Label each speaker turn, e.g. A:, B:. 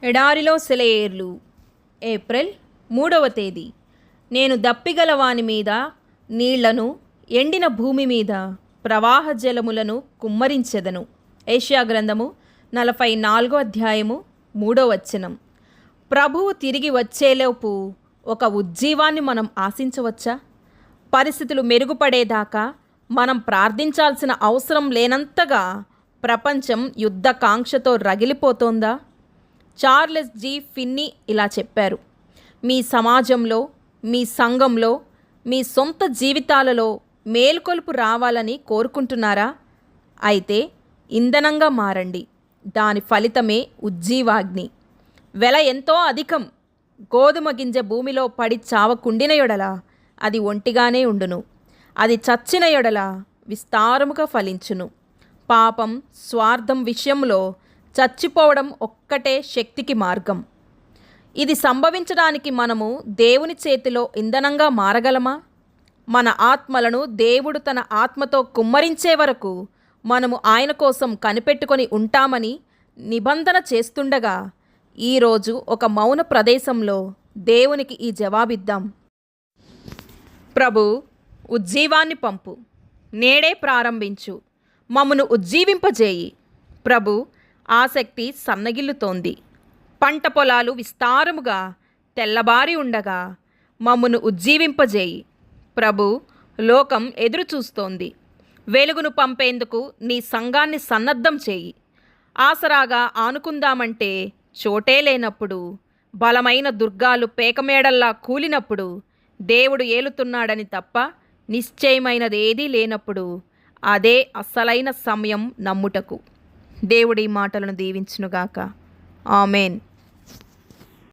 A: ఎడారిలో సెలయేర్లు. ఏప్రిల్ 3వ తేదీ. నేను దప్పిగల వాని మీద నీళ్లను, ఎండిన భూమి మీద ప్రవాహ జలములను కుమ్మరించెదను. ఏషియా గ్రంథము 44వ అధ్యాయము 3వ వచనం. ప్రభువు తిరిగి వచ్చేలోపు ఒక ఉజ్జీవాన్ని మనం ఆశించవచ్చా? పరిస్థితులు మెరుగుపడేదాకా మనం ప్రార్థించాల్సిన అవసరం లేనంతగా ప్రపంచం యుద్ధకాంక్షతో రగిలిపోతోందా? చార్లెస్ జి ఫిన్నీ ఇలా చెప్పారు: మీ సమాజంలో, మీ సంఘంలో, మీ సొంత జీవితాలలో మేల్కొలుపు రావాలని కోరుకుంటున్నారా? అయితే ఇంధనంగా మారండి. దాని ఫలితమే ఉజ్జీవాగ్ని. వెల ఎంతో అధికం. గోధుమ గింజ భూమిలో పడి చావకుండిన యొడల అది ఒంటిగానే ఉండును. అది చచ్చిన యొడల విస్తారముగా ఫలించును. పాపం, స్వార్థం విషయంలో చచ్చిపోవడం ఒక్కటే శక్తికి మార్గం. ఇది సంభవించడానికి మనము దేవుని చేతిలో ఇంధనంగా మారగలమా? మన ఆత్మలను దేవుడు తన ఆత్మతో కుమ్మరించే వరకు మనము ఆయన కోసం కనిపెట్టుకొని ఉంటామని నిబంధన చేస్తుండగా, ఈరోజు ఒక మౌన ప్రదేశంలో దేవునికి ఈ జవాబిద్దాం. ప్రభు, ఉజ్జీవాన్ని పంపు. నేడే ప్రారంభించు. మమ్మను ఉజ్జీవింపజేయి. ప్రభు, ఆసక్తి సన్నగిల్లుతోంది. పంట పొలాలు విస్తారముగా తెల్లబారి ఉండగా మమ్మను ఉజ్జీవింపజేయి. ప్రభు, లోకం ఎదురు చూస్తోంది. వెలుగును పంపేందుకు నీ సంఘాన్ని సన్నద్ధం చేయి. ఆసరాగా ఆనుకుందామంటే చోటే లేనప్పుడు, బలమైన దుర్గాలు పేకమేడల్లా కూలినప్పుడు, దేవుడు ఏలుతున్నాడని తప్ప నిశ్చయమైనదేదీ లేనప్పుడు అదే అసలైన సమయం నమ్ముటకు. దేవుడి మాటలను దీవించునుగాక. ఆమెన్.